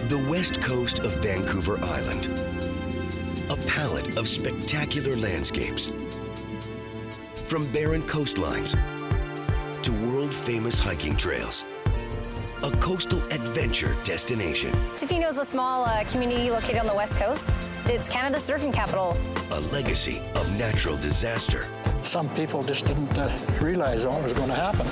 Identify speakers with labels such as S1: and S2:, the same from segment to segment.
S1: The west coast of Vancouver Island. A palette of spectacular landscapes. From barren coastlines to world-famous hiking trails. A coastal adventure destination.
S2: Tofino is a small community located on the west coast. It's Canada's surfing capital.
S1: A legacy of natural disaster.
S3: Some people just didn't realize what was going to happen.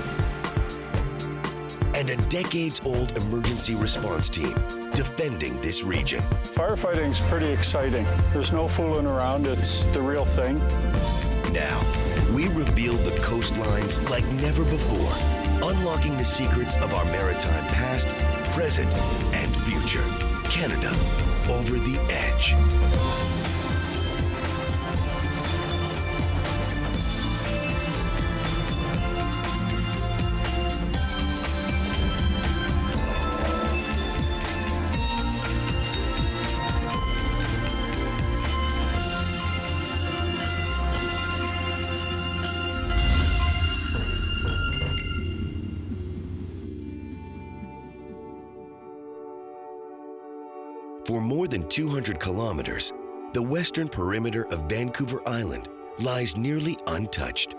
S1: And a decades-old emergency response team defending this region.
S4: Firefighting's pretty exciting. There's no fooling around, it's the real thing.
S1: Now, we reveal the coastlines like never before, unlocking the secrets of our maritime past, present, and future. Canada, over the edge. For more than 200 kilometers, the western perimeter of Vancouver Island lies nearly untouched.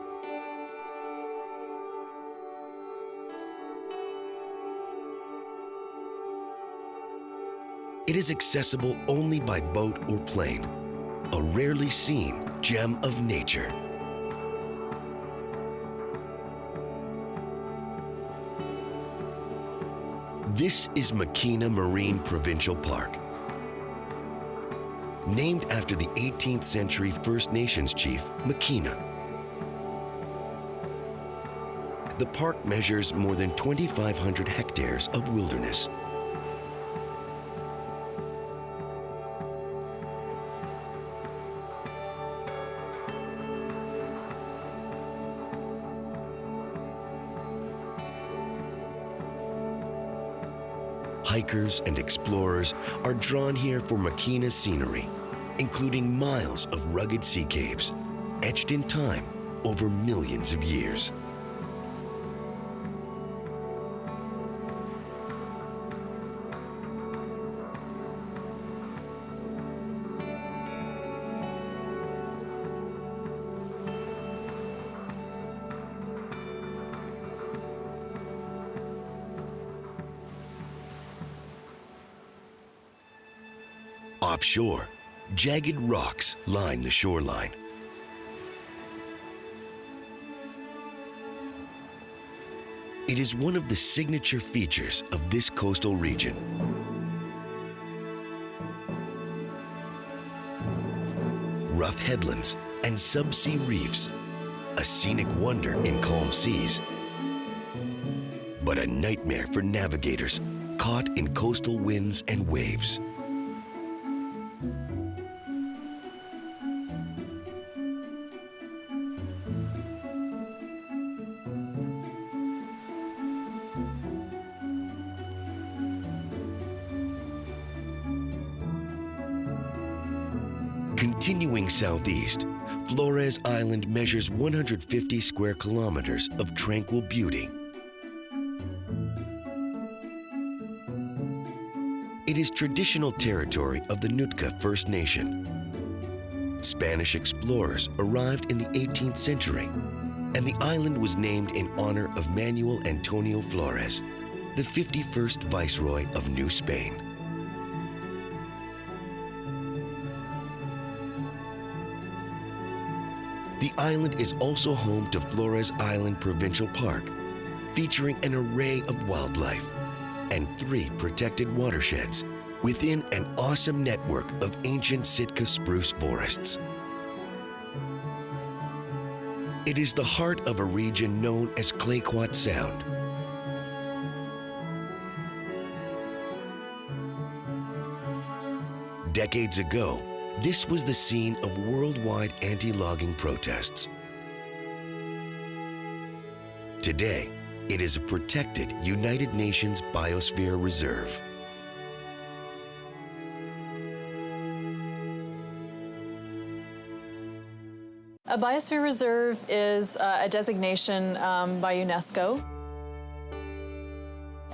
S1: It is accessible only by boat or plane, a rarely seen gem of nature. This is Makina Marine Provincial Park. Named after the 18th century First Nations chief, Makina. The park measures more than 2,500 hectares of wilderness. Hikers and explorers are drawn here for Makina's scenery, including miles of rugged sea caves, etched in time over millions of years. Offshore, jagged rocks line the shoreline. It is one of the signature features of this coastal region. Rough headlands and subsea reefs, a scenic wonder in calm seas, but a nightmare for navigators caught in coastal winds and waves. Continuing southeast, Flores Island measures 150 square kilometers of tranquil beauty. It is traditional territory of the Nootka First Nation. Spanish explorers arrived in the 18th century, and the island was named in honor of Manuel Antonio Flores, the 51st Viceroy of New Spain. The island is also home to Flores Island Provincial Park, featuring an array of wildlife and 3 protected watersheds within an awesome network of ancient Sitka spruce forests. It is the heart of a region known as Clayoquot Sound. Decades ago, this was the scene of worldwide anti-logging protests. Today, it is a protected United Nations Biosphere Reserve.
S5: A biosphere reserve is a designation by UNESCO.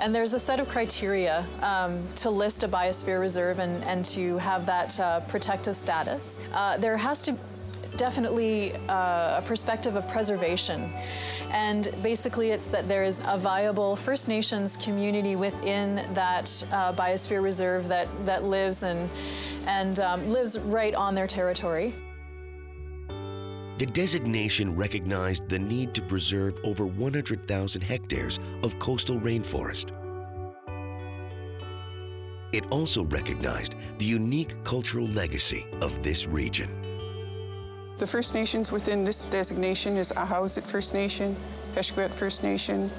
S5: And there's a set of criteria to list a biosphere reserve and to have that protective status. There has to definitely a perspective of preservation. And basically it's that there is a viable First Nations community within that biosphere reserve that lives and lives right on their territory.
S1: The designation recognized the need to preserve over 100,000 hectares of coastal rainforest. It also recognized the unique cultural legacy of this region.
S6: The First Nations within this designation is Ahousaht First Nation, Heshkwet First Nation,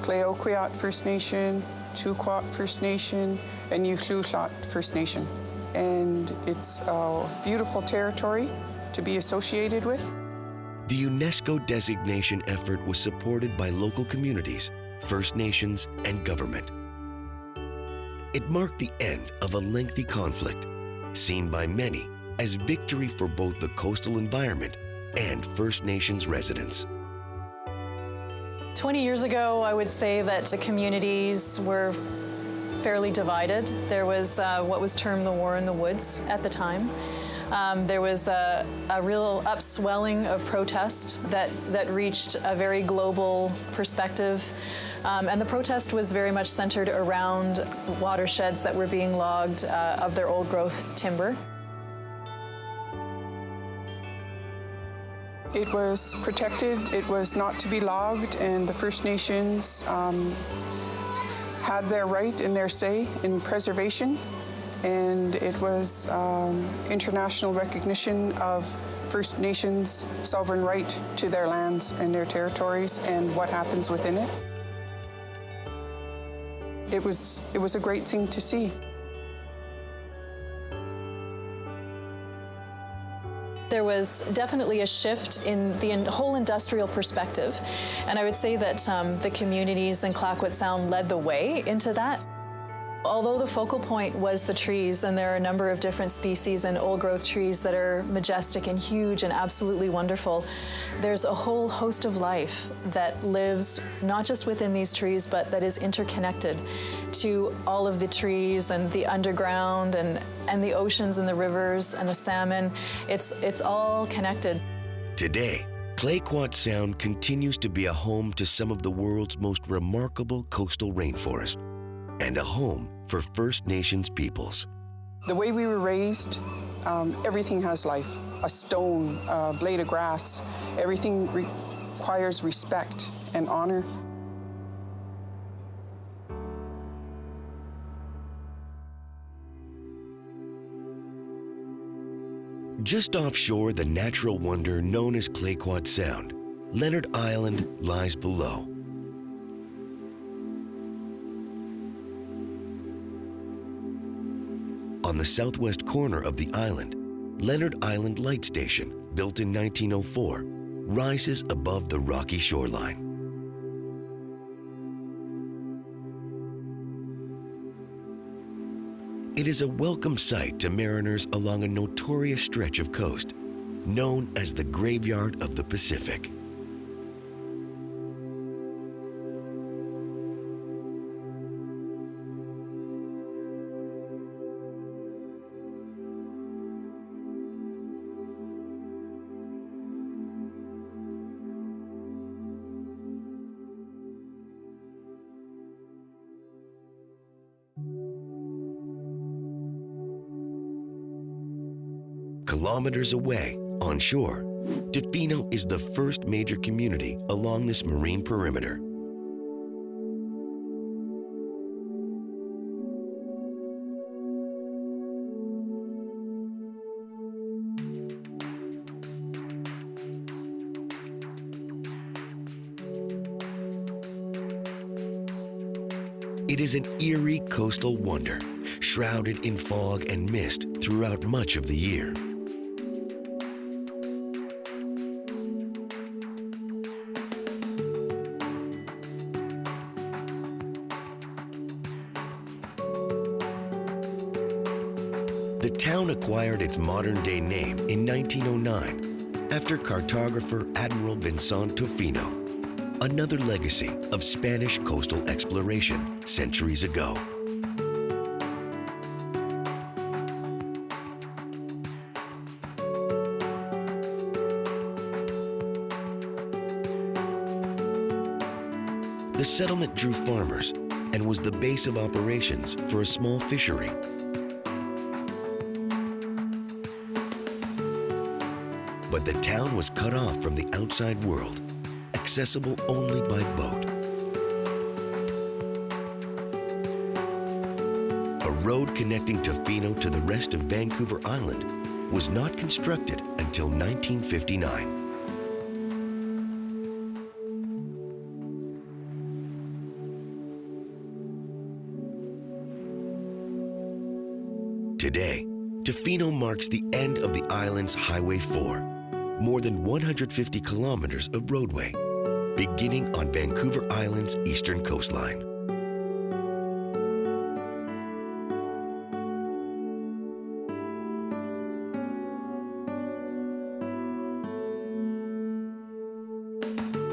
S6: Clayoquot First Nation, Tuquot First Nation, and Ucluetlot First Nation. And it's a beautiful territory to be associated with.
S1: The UNESCO designation effort was supported by local communities, First Nations, and government. It marked the end of a lengthy conflict, seen by many as victory for both the coastal environment and First Nations residents.
S5: 20 years ago, I would say that the communities were fairly divided. There was what was termed the War in the Woods at the time. There was a real upswelling of protest that reached a very global perspective. And the protest was very much centered around watersheds that were being logged of their old growth timber.
S6: It was protected, it was not to be logged, and the First Nations had their right and their say in preservation. And it was international recognition of First Nations' sovereign right to their lands and their territories and what happens within it. It was a great thing to see.
S5: There was definitely a shift in the whole industrial perspective, and I would say that the communities in Clayoquot Sound led the way into that. Although the focal point was the trees, and there are a number of different species and old-growth trees that are majestic and huge and absolutely wonderful, there's a whole host of life that lives not just within these trees, but that is interconnected to all of the trees and the underground and the oceans and the rivers and the salmon. It's all connected.
S1: Today, Clayoquot Sound continues to be a home to some of the world's most remarkable coastal rainforest, and a home for First Nations peoples.
S6: The way we were raised, everything has life. A stone, a blade of grass, everything requires respect and honor.
S1: Just offshore the natural wonder known as Clayoquot Sound, Leonard Island lies below. On the southwest corner of the island, Leonard Island Light Station, built in 1904, rises above the rocky shoreline. It is a welcome sight to mariners along a notorious stretch of coast, known as the Graveyard of the Pacific. Kilometers away, on shore, Tofino is the first major community along this marine perimeter. It is an eerie coastal wonder, shrouded in fog and mist throughout much of the year. The town acquired its modern-day name in 1909 after cartographer Admiral Vincent Tofino. another legacy of Spanish coastal exploration centuries ago. The settlement drew farmers and was the base of operations for a small fishery. But the town was cut off from the outside world, accessible only by boat. A road connecting Tofino to the rest of Vancouver Island was not constructed until 1959. Today, Tofino marks the end of the island's Highway 4, more than 150 kilometers of roadway, beginning on Vancouver Island's eastern coastline.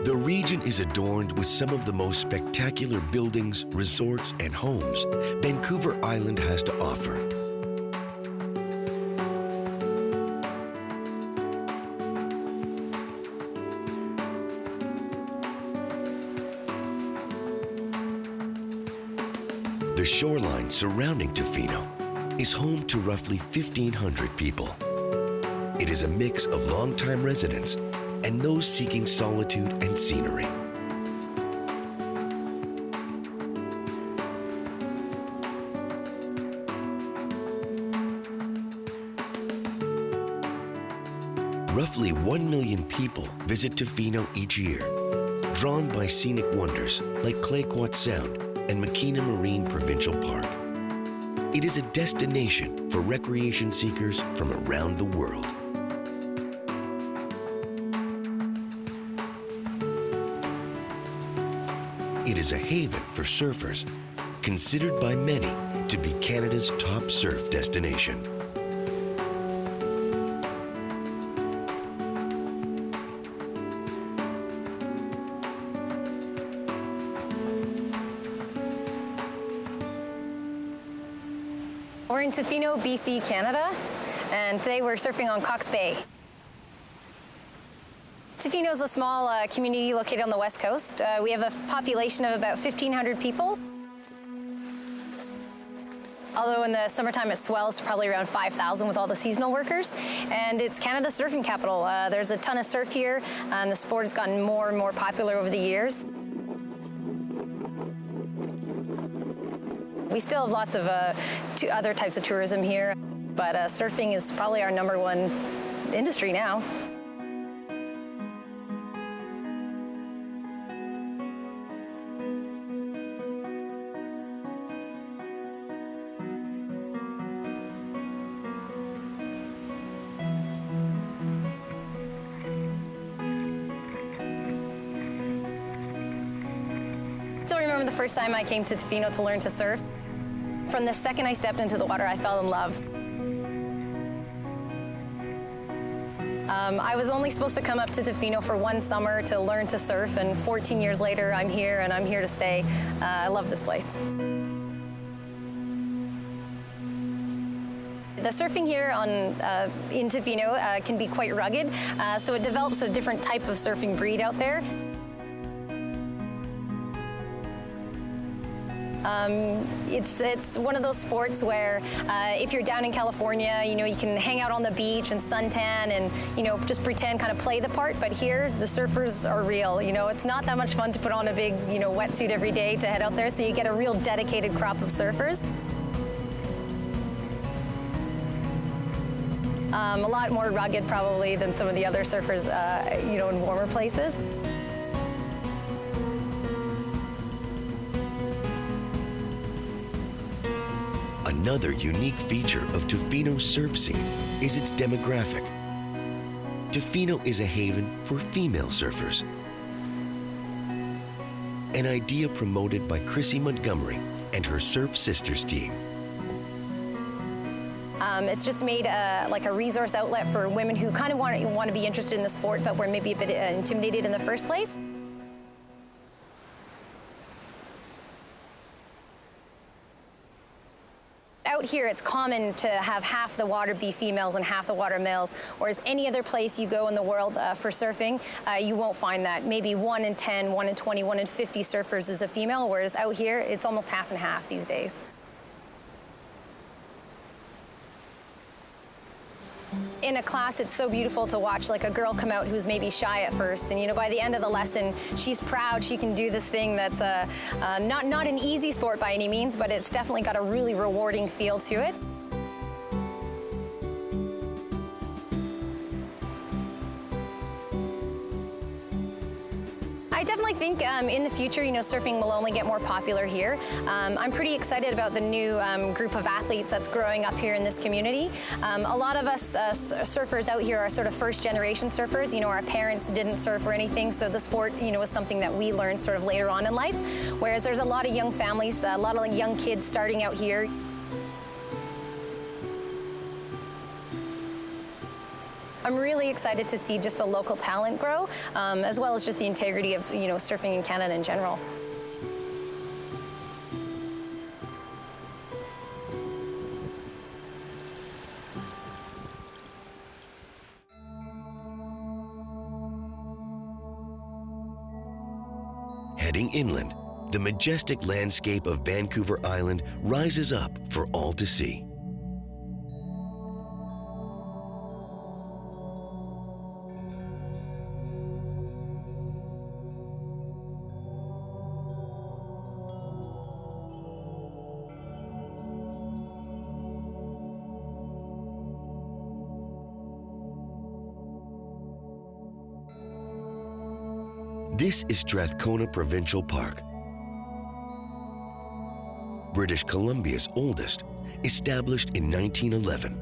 S1: The region is adorned with some of the most spectacular buildings, resorts, and homes Vancouver Island has to offer. The shoreline surrounding Tofino is home to roughly 1,500 people. It is a mix of longtime residents and those seeking solitude and scenery. Roughly 1 million people visit Tofino each year, drawn by scenic wonders like Clayoquot Sound and Makina Marine Provincial Park. It is a destination for recreation seekers from around the world. It is a haven for surfers, considered by many to be Canada's top surf destination.
S2: We're in Tofino, BC, Canada, and today we're surfing on Cox Bay. Tofino is a small community located on the west coast. We have a population of about 1,500 people. Although in the summertime it swells to probably around 5,000 with all the seasonal workers. And it's Canada's surfing capital. There's a ton of surf here, and the sport has gotten more and more popular over the years. We still have lots of other types of tourism here, but surfing is probably our #1 industry now. Still remember the first time I came to Tofino to learn to surf. From the second I stepped into the water, I fell in love. I was only supposed to come up to Tofino for 1 summer to learn to surf, and 14 years later, I'm here and I'm here to stay. I love this place. The surfing here in Tofino can be quite rugged, so it develops a different type of surfing breed out there. It's one of those sports where if you're down in California, you can hang out on the beach and suntan and, just pretend, kind of play the part. But here, the surfers are real. It's not that much fun to put on a big, wetsuit every day to head out there. So you get a real dedicated crop of surfers. A lot more rugged probably than some of the other surfers, in warmer places.
S1: Another unique feature of Tofino's surf scene is its demographic. Tofino is a haven for female surfers, an idea promoted by Chrissy Montgomery and her Surf Sisters team.
S2: It's just made like a resource outlet for women who kind of want to be interested in the sport, but were maybe a bit intimidated in the first place. out here, it's common to have half the water be females and half the water males, whereas any other place you go in the world for surfing, you won't find that. Maybe 1 in 10, 1 in 20, 1 in 50 surfers is a female, whereas out here, it's almost half and half these days. In a class, it's so beautiful to watch like a girl come out who's maybe shy at first, and by the end of the lesson, she's proud she can do this thing that's not an easy sport by any means, but it's definitely got a really rewarding feel to it. I definitely think in the future, surfing will only get more popular here. I'm pretty excited about the new group of athletes that's growing up here in this community. A lot of us surfers out here are sort of first-generation surfers. Our parents didn't surf or anything, so the sport, was something that we learned sort of later on in life. Whereas there's a lot of young families, a lot of young kids starting out here. I'm really excited to see just the local talent grow, as well as just the integrity of, surfing in Canada in general.
S1: Heading inland, the majestic landscape of Vancouver Island rises up for all to see. This is Strathcona Provincial Park, British Columbia's oldest, established in 1911.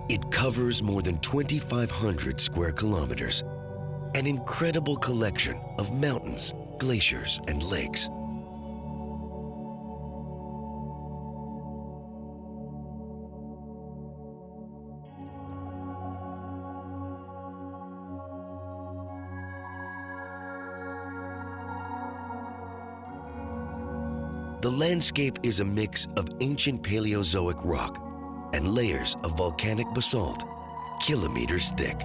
S1: It covers more than 2,500 square kilometers, an incredible collection of mountains, glaciers, and lakes. The landscape is a mix of ancient Paleozoic rock and layers of volcanic basalt, kilometers thick.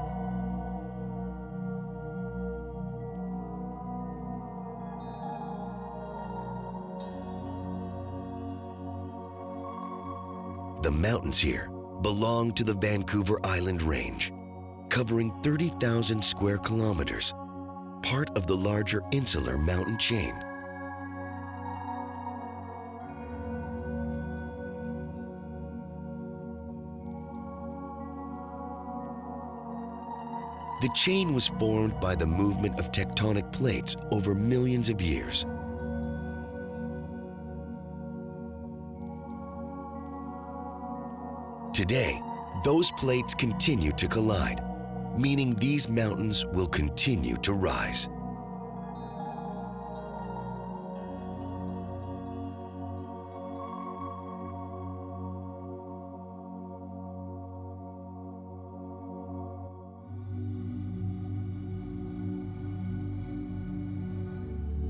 S1: The mountains here belong to the Vancouver Island Range, covering 30,000 square kilometers, part of the larger insular mountain chain. The chain was formed by the movement of tectonic plates over millions of years. Today, those plates continue to collide, meaning these mountains will continue to rise.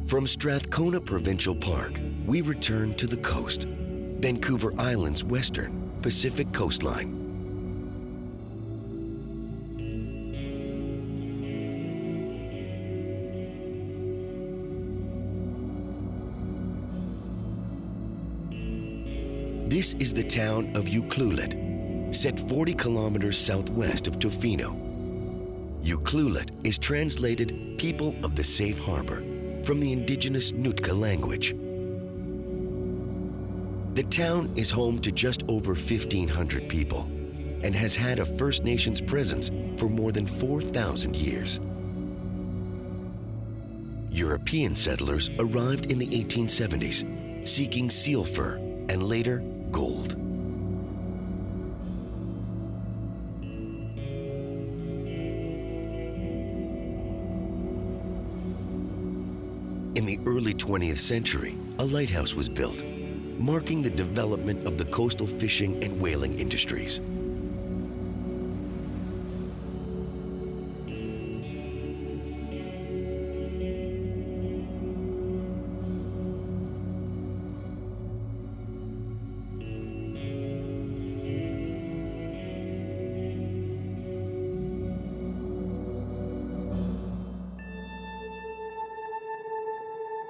S1: From Strathcona Provincial Park, we return to the coast, Vancouver Island's western Pacific coastline. This is the town of Ucluelet, set 40 kilometers southwest of Tofino. Ucluelet is translated "people of the safe harbor" from the indigenous Nootka language. The town is home to just over 1,500 people and has had a First Nations presence for more than 4,000 years. European settlers arrived in the 1870s, seeking seal fur and later gold. In the early 20th century, a lighthouse was built, marking the development of the coastal fishing and whaling industries.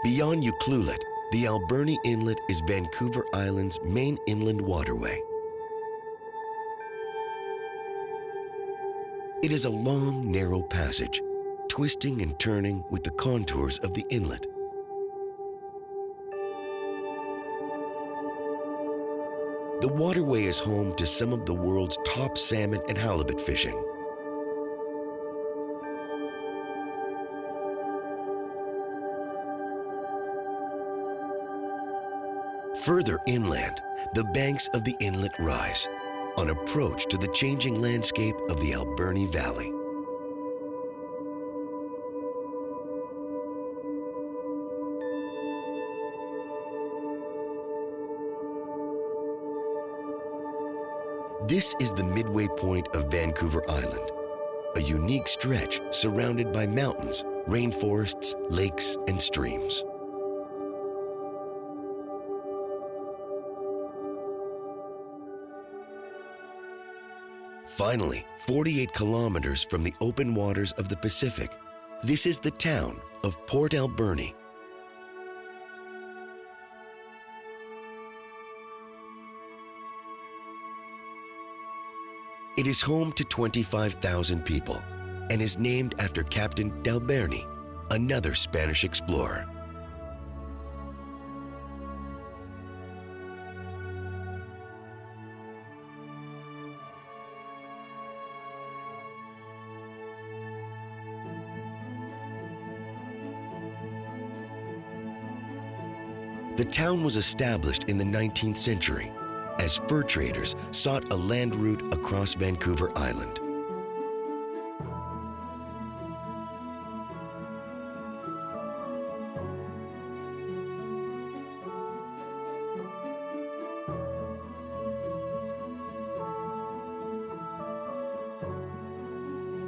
S1: Beyond Ucluelet, the Alberni Inlet is Vancouver Island's main inland waterway. It is a long, narrow passage, twisting and turning with the contours of the inlet. The waterway is home to some of the world's top salmon and halibut fishing. Further inland, the banks of the inlet rise, on approach to the changing landscape of the Alberni Valley. This is the midway point of Vancouver Island, a unique stretch surrounded by mountains, rainforests, lakes, and streams. Finally, 48 kilometers from the open waters of the Pacific, this is the town of Port Alberni. It is home to 25,000 people and is named after Captain d'Alberni, another Spanish explorer. The town was established in the 19th century as fur traders sought a land route across Vancouver Island.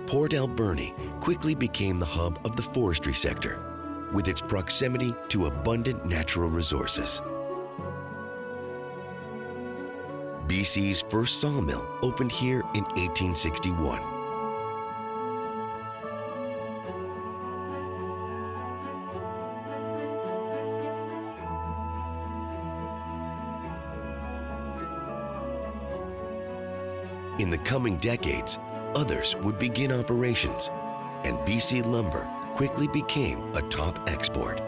S1: Port Alberni quickly became the hub of the forestry sector, with its proximity to abundant natural resources. BC's first sawmill opened here in 1861. In the coming decades, others would begin operations, and BC lumber quickly became a top export.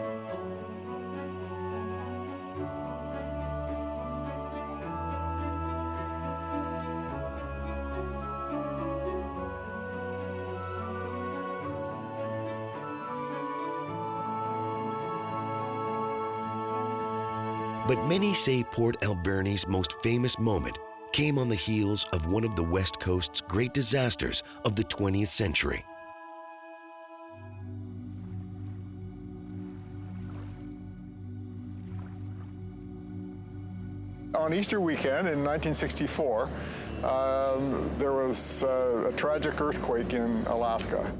S1: But many say Port Alberni's most famous moment came on the heels of one of the West Coast's great disasters of the 20th century.
S4: On Easter weekend in 1964, there was a tragic earthquake in Alaska.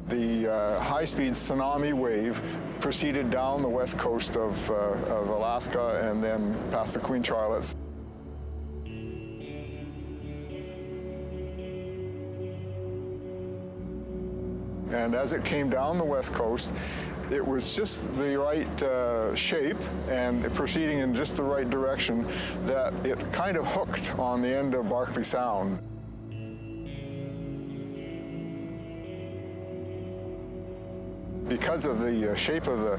S4: The high-speed tsunami wave proceeded down the west coast of Alaska and then past the Queen Charlottes. And as it came down the west coast, it was just the right shape and proceeding in just the right direction that it kind of hooked on the end of Barkley Sound. Because of the shape of the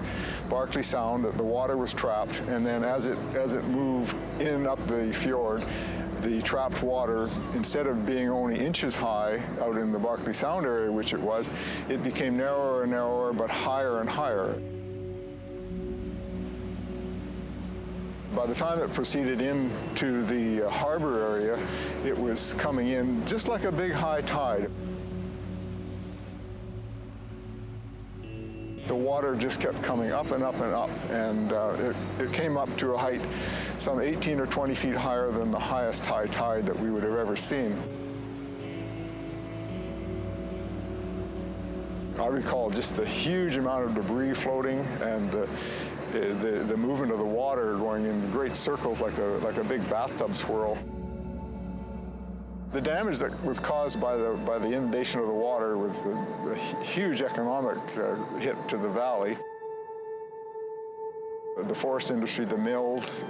S4: Barkley Sound, the water was trapped, and then as it moved in up the fjord, the trapped water, instead of being only inches high out in the Barkley Sound area, which it was, it became narrower and narrower, but higher and higher. By the time it proceeded into the harbor area, it was coming in just like a big high tide. The water just kept coming up and up and up, and it came up to a height some 18 or 20 feet higher than the highest high tide that we would have ever seen. I recall just the huge amount of debris floating, and the movement of the water going in great circles like a big bathtub swirl. The damage that was caused by the inundation of the water was a huge economic hit to the valley. The forest industry, the mills,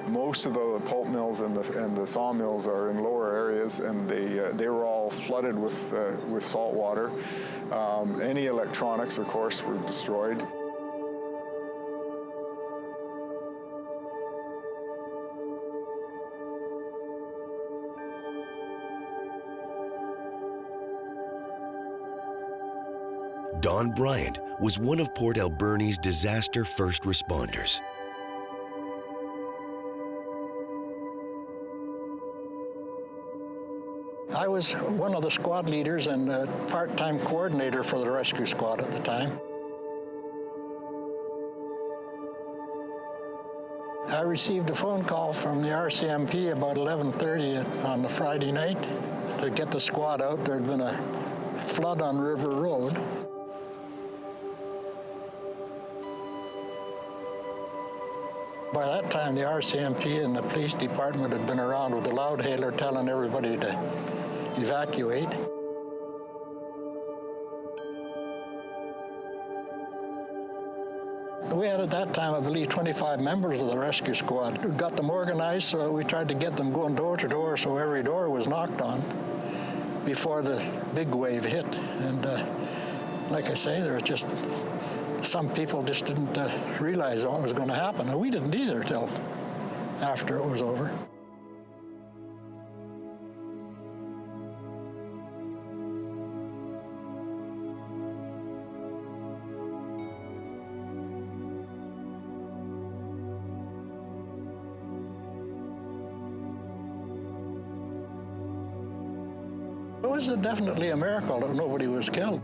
S4: most of the pulp mills and the sawmills are in lower areas, and they were all flooded with salt water. Any electronics, of course, were destroyed.
S1: Don Bryant was one of Port Alberni's disaster first responders.
S3: I was one of the squad leaders and a part-time coordinator for the rescue squad at the time. I received a phone call from the RCMP about 11:30 on the Friday night to get the squad out. There had been a flood on River Road. By that time, the RCMP and the police department had been around with a loudhailer telling everybody to evacuate. We had at that time, I believe, 25 members of the rescue squad. We got them organized, so we tried to get them going door to door so every door was knocked on before the big wave hit. And like I say, there was just some people just didn't realize what was going to happen. And we didn't either till after it was over. It was definitely a miracle that nobody was killed.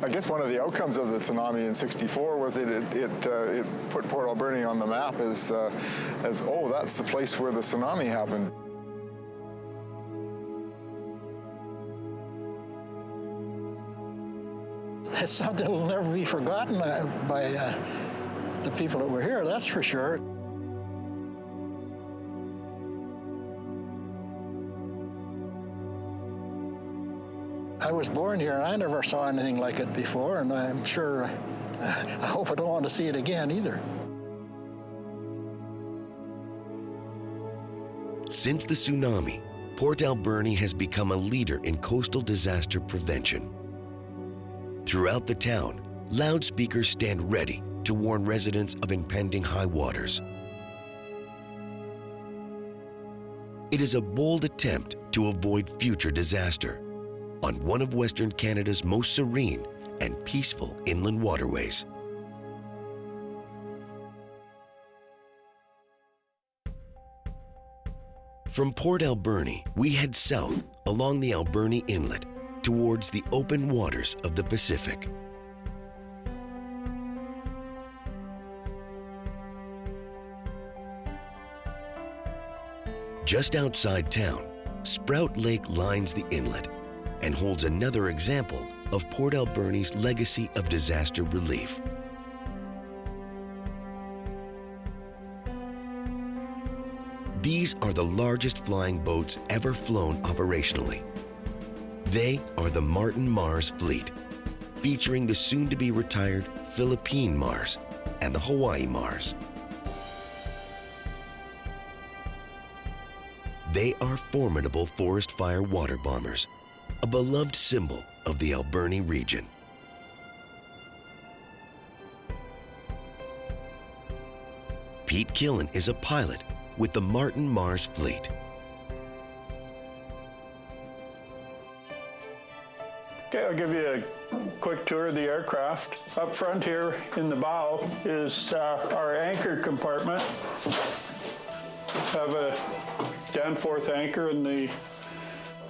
S4: I guess one of the outcomes of the tsunami in '64 was that it put Port Alberni on the map as oh, that's the place where the tsunami happened.
S3: It's something that will never be forgotten by the people that were here, that's for sure. I was born here, and I never saw anything like it before, and I'm sure, I hope I don't want to see it again either.
S1: Since the tsunami, Port Alberni has become a leader in coastal disaster prevention. Throughout the town, loudspeakers stand ready to warn residents of impending high waters. It is a bold attempt to avoid future disaster on one of Western Canada's most serene and peaceful inland waterways. From Port Alberni, we head south along the Alberni Inlet towards the open waters of the Pacific. Just outside town, Sprout Lake lines the inlet and holds another example of Port Alberni's legacy of disaster relief. These are the largest flying boats ever flown operationally. They are the Martin Mars fleet, featuring the soon-to-be retired Philippine Mars and the Hawaii Mars. They are formidable forest fire water bombers, a beloved symbol of the Alberni region. Pete Killen is a pilot with the Martin Mars fleet.
S7: Okay, I'll give you a quick tour of the aircraft. Up front here in the bow is our anchor compartment. Have a Danforth anchor in the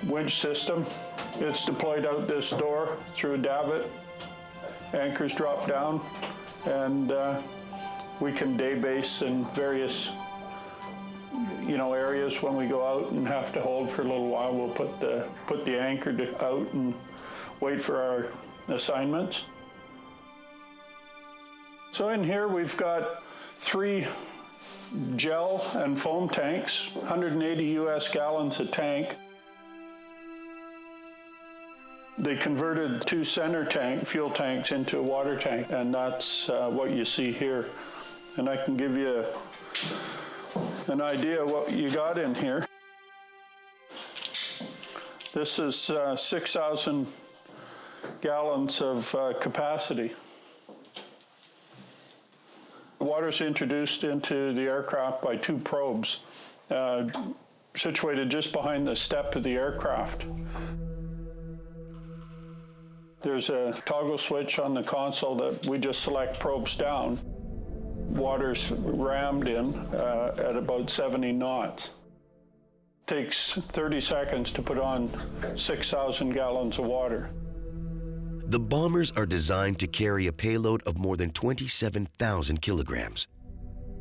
S7: winch system. It's deployed out this door through a davit. Anchors drop down, and We can day base in various areas. When we go out and have to hold for a little while, we'll put the anchor out and wait for our assignments. So in here we've got 3 gel and foam tanks, 180 US gallons a tank. They converted 2 center fuel tanks into a water tank, and that's what you see here. And I can give you an idea of what you got in here. This is 6,000 gallons of capacity. Water is introduced into the aircraft by 2 probes situated just behind the step of the aircraft. There's a toggle switch on the console that we just select probes down. Water's rammed in at about 70 knots. Takes 30 seconds to put on 6,000 gallons of water.
S1: The bombers are designed to carry a payload of more than 27,000 kilograms.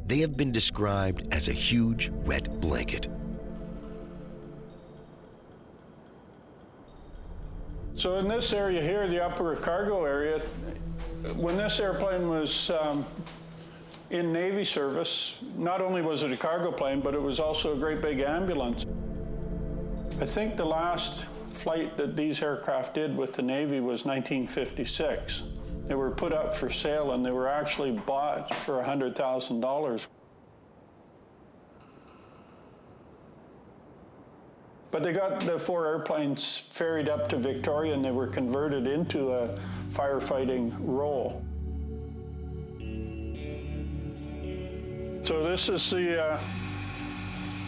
S1: They have been described as a huge wet blanket.
S7: So in this area here, the upper cargo area, when this airplane was in Navy service, not only was it a cargo plane, but it was also a great big ambulance. I think the last flight that these aircraft did with the Navy was 1956. They were put up for sale and they were actually bought for $100,000. But they got the 4 airplanes ferried up to Victoria and they were converted into a firefighting role. So this is the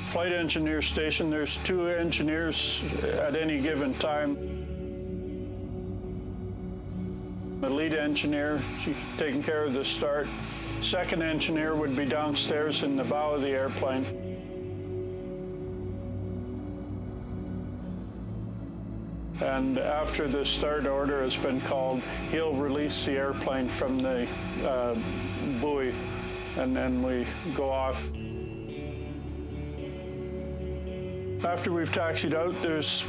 S7: flight engineer station. There's 2 engineers at any given time. The lead engineer, she's taking care of the start. Second engineer would be downstairs in the bow of the airplane. And after the start order has been called, he'll release the airplane from the buoy, and then we go off. After we've taxied out, there's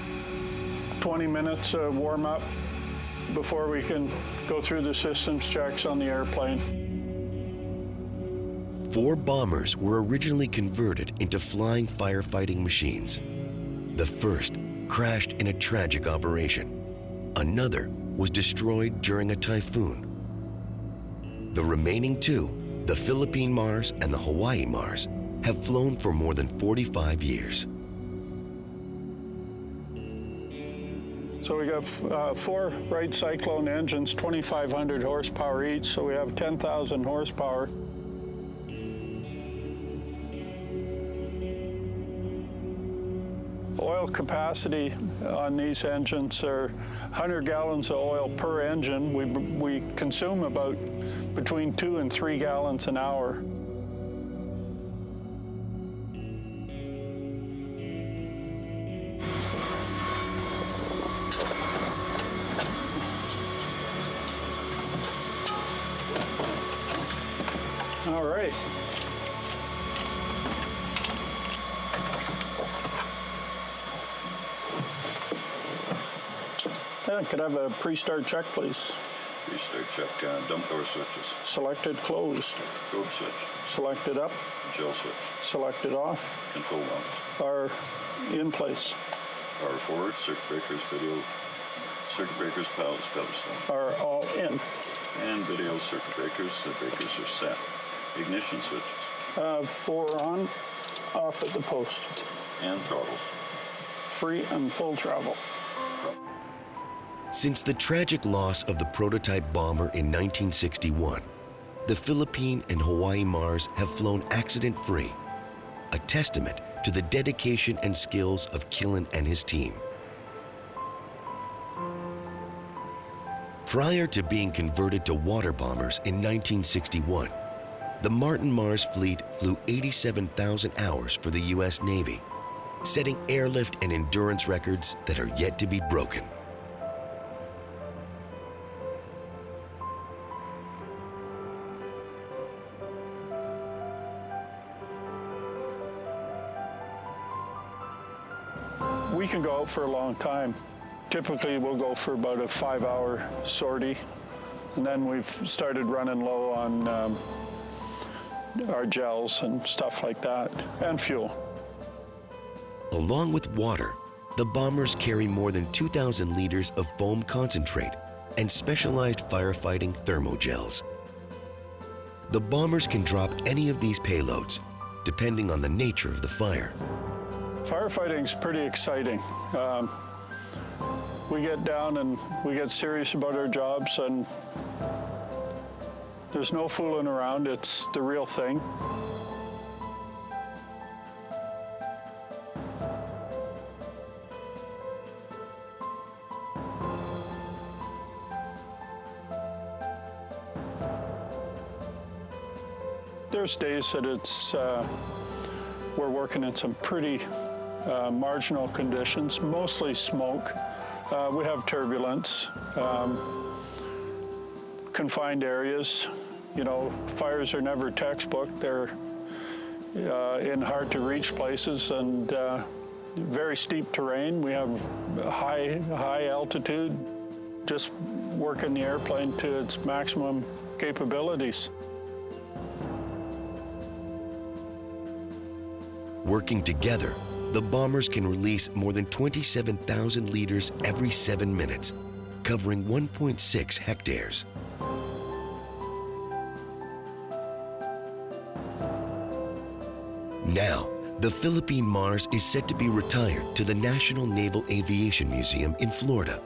S7: 20 minutes of warm-up before we can go through the systems checks on the airplane.
S1: 4 bombers were originally converted into flying firefighting machines. The first crashed in a tragic operation. Another was destroyed during a typhoon. The remaining 2, the Philippine Mars and the Hawaii Mars, have flown for more than 45 years.
S7: So we got 4 Wright Cyclone engines, 2,500 horsepower each, so we have 10,000 horsepower. Oil capacity on these engines are 100 gallons of oil per engine. We consume about between 2 and 3 gallons an hour. All right. Yeah, could I have a pre-start check, please?
S8: Pre-start check, dump door switches.
S7: Selected closed.
S8: Probe switch.
S7: Selected up.
S8: Gel switch.
S7: Selected off.
S8: Control valve.
S7: Are in place.
S8: Power forward, circuit breakers, video, circuit breakers, pedestal.
S7: Are all in.
S8: And video circuit breakers, the breakers are set. Ignition switches.
S7: 4 on, off at the post.
S8: And throttles.
S7: Free and full travel.
S1: Since the tragic loss of the prototype bomber in 1961, the Philippine and Hawaii Mars have flown accident-free, a testament to the dedication and skills of Killen and his team. Prior to being converted to water bombers in 1961, the Martin Mars fleet flew 87,000 hours for the U.S. Navy, setting airlift and endurance records that are yet to be broken.
S7: can go out for a long time. Typically, we'll go for about a 5-hour sortie, and then we've started running low on our gels and stuff like that, and fuel.
S1: Along with water, the bombers carry more than 2,000 liters of foam concentrate and specialized firefighting thermogels. The bombers can drop any of these payloads, depending on the nature of the fire.
S7: Firefighting's pretty exciting. We get down and we get serious about our jobs, and there's no fooling around. It's the real thing. There's days that we're working in some pretty marginal conditions, mostly smoke. We have turbulence, confined areas. You know, fires are never textbook. They're in hard-to-reach places and very steep terrain. We have high altitude. Just working the airplane to its maximum capabilities.
S1: Working together, the bombers can release more than 27,000 liters every 7 minutes, covering 1.6 hectares. Now, the Philippine Mars is set to be retired to the National Naval Aviation Museum in Florida,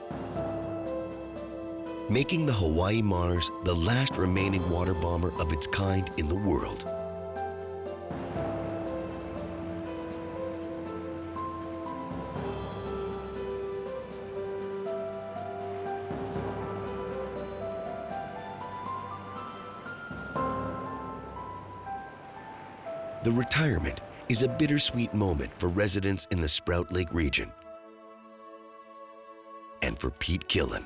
S1: making the Hawaii Mars the last remaining water bomber of its kind in the world. The retirement is a bittersweet moment for residents in the Sprout Lake region and for Pete Killen.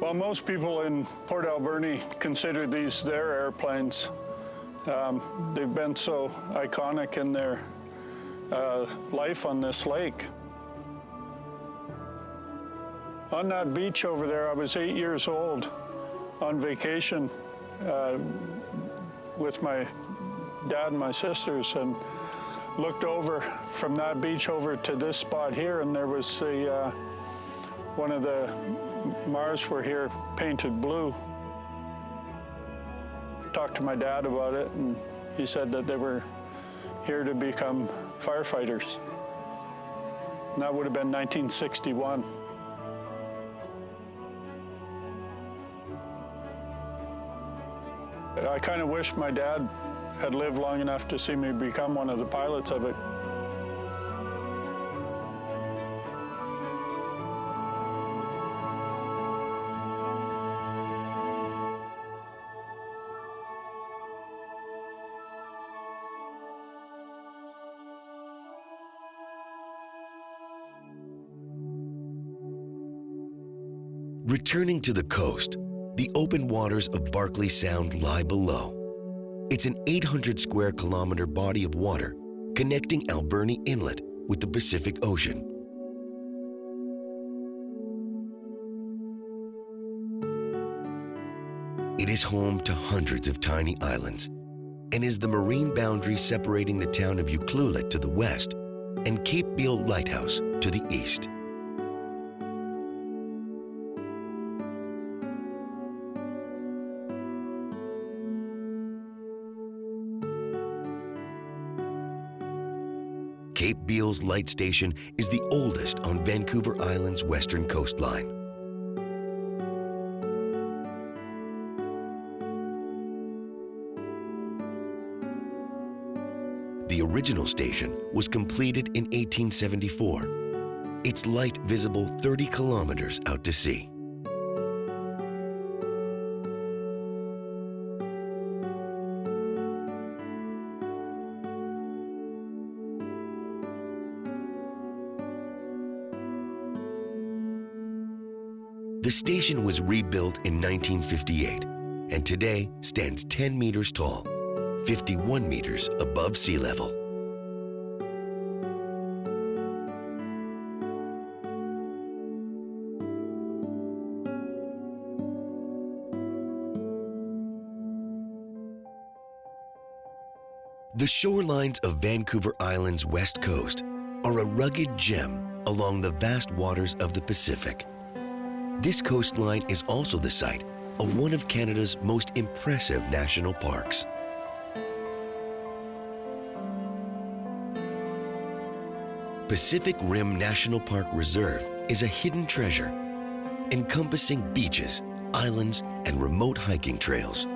S7: Well, most people in Port Alberni consider these their airplanes. They've been so iconic in their life on this lake. On that beach over there, I was 8 years old on vacation with my dad and my sisters, and looked over from that beach over to this spot here, and there was one of the Mars were here painted blue. Talked to my dad about it, and he said that they were here to become firefighters. And that would have been 1961. I kind of wish my dad had lived long enough to see me become one of the pilots of it.
S1: Returning to the coast, the open waters of Barkley Sound lie below. It's an 800 square kilometer body of water connecting Alberni Inlet with the Pacific Ocean. It is home to hundreds of tiny islands and is the marine boundary separating the town of Ucluelet to the west and Cape Beale Lighthouse to the east. Cape Beal's Light Station is the oldest on Vancouver Island's western coastline. The original station was completed in 1874. Its light visible 30 kilometers out to sea. The station was rebuilt in 1958 and today stands 10 meters tall, 51 meters above sea level. The shorelines of Vancouver Island's west coast are a rugged gem along the vast waters of the Pacific. This coastline is also the site of one of Canada's most impressive national parks. Pacific Rim National Park Reserve is a hidden treasure, encompassing beaches, islands, and remote hiking trails.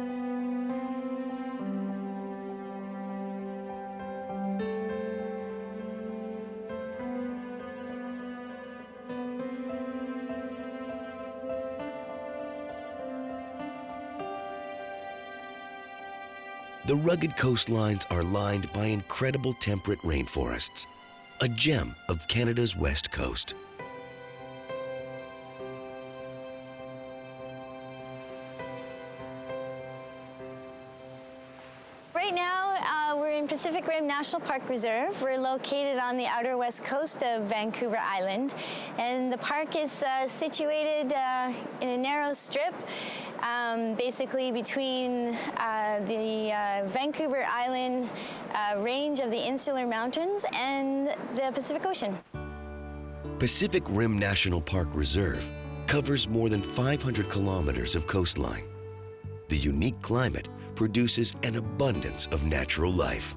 S1: The rugged coastlines are lined by incredible temperate rainforests, a gem of Canada's west coast.
S9: Right now, we're in Pacific Rim National Park Reserve. We're located on the outer west coast of Vancouver Island, and the park is situated in a narrow strip, basically between the Vancouver Island range of the Insular Mountains and the Pacific Ocean.
S1: Pacific Rim National Park Reserve covers more than 500 kilometers of coastline. The unique climate produces an abundance of natural life.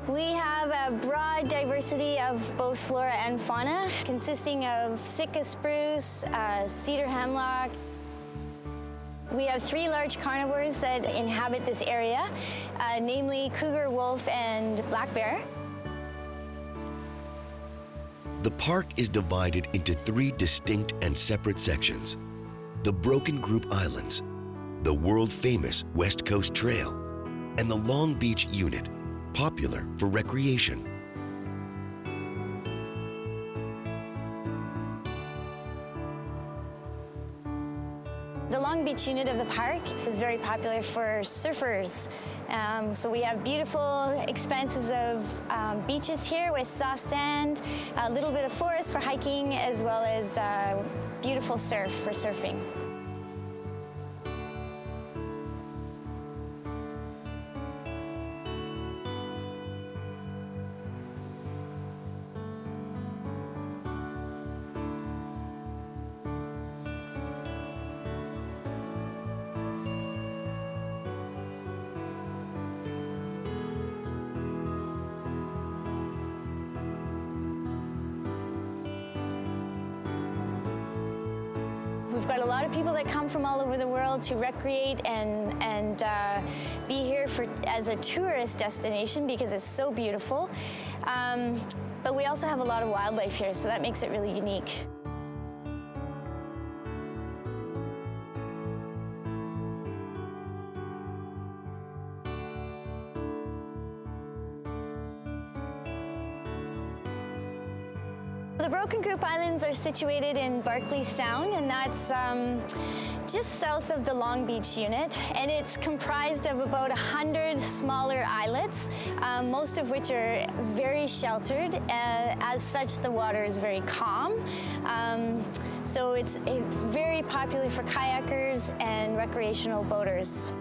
S9: We have a broad diversity of both flora and fauna, consisting of Sitka spruce, cedar hemlock. We have 3 large carnivores that inhabit this area, namely cougar, wolf, and black bear.
S1: The park is divided into 3 distinct and separate sections: the Broken Group Islands, the world-famous West Coast Trail, and the Long Beach Unit, popular for recreation.
S9: The Long Beach unit of the park is very popular for surfers. So we have beautiful expanses of beaches here with soft sand, a little bit of forest for hiking, as well as beautiful surf for surfing. We've got a lot of people that come from all over the world to recreate and be here as a tourist destination because it's so beautiful. But we also have a lot of wildlife here, so that makes it really unique. The Broken Group Islands are situated in Barkley Sound, and that's just south of the Long Beach unit, and it's comprised of about 100 smaller islets, most of which are very sheltered. As such, the water is very calm. So it's very popular for kayakers and recreational boaters.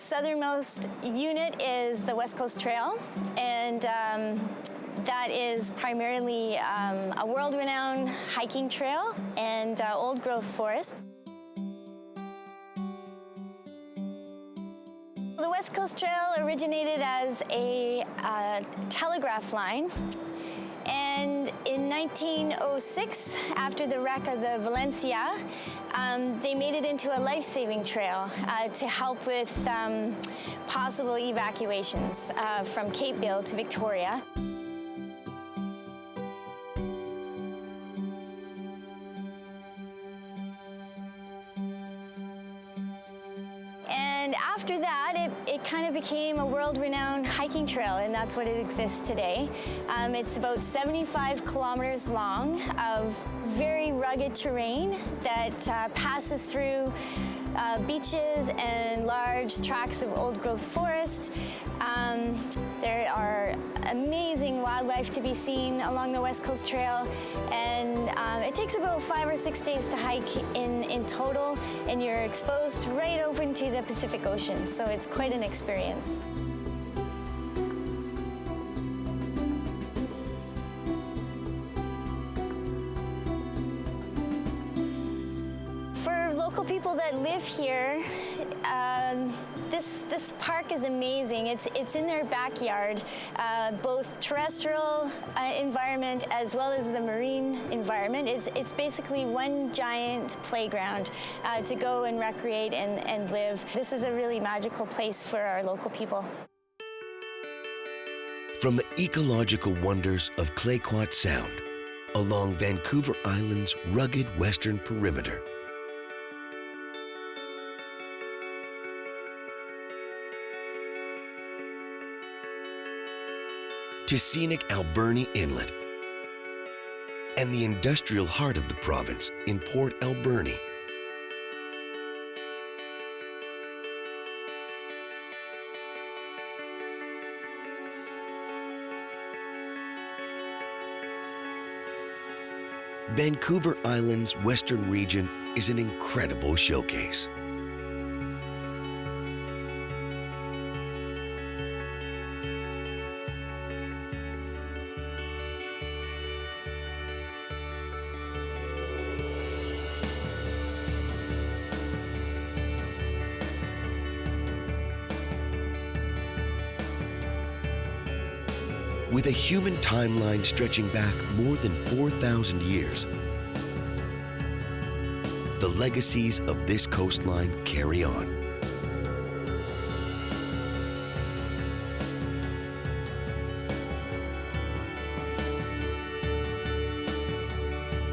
S9: southernmost unit is the West Coast Trail, and that is primarily a world-renowned hiking trail and old-growth forest. The West Coast Trail originated as a telegraph line, and in 1906, after the wreck of the Valencia, they made it into a life-saving trail to help with possible evacuations from Cape Bill to Victoria. And after that, it kind of became a world-renowned hiking trail, and that's what it exists today. It's about 75 kilometers long of very rugged terrain that passes through beaches and large tracts of old-growth forest. There are amazing wildlife to be seen along the West Coast Trail, and it takes about 5 or 6 days to hike in total, and you're exposed right open to the Pacific Ocean, so it's quite an experience. For local people that live here, this park is amazing. It's in their backyard, both terrestrial environment as well as the marine environment. It's basically one giant playground to go and recreate and live. This is a really magical place for our local people.
S1: From the ecological wonders of Clayoquot Sound along Vancouver Island's rugged western perimeter, to scenic Alberni Inlet and the industrial heart of the province in Port Alberni, Vancouver Island's western region is an incredible showcase. With a human timeline stretching back more than 4,000 years, the legacies of this coastline carry on.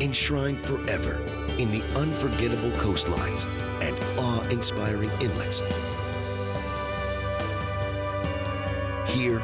S1: Enshrined forever in the unforgettable coastlines and awe-inspiring inlets, here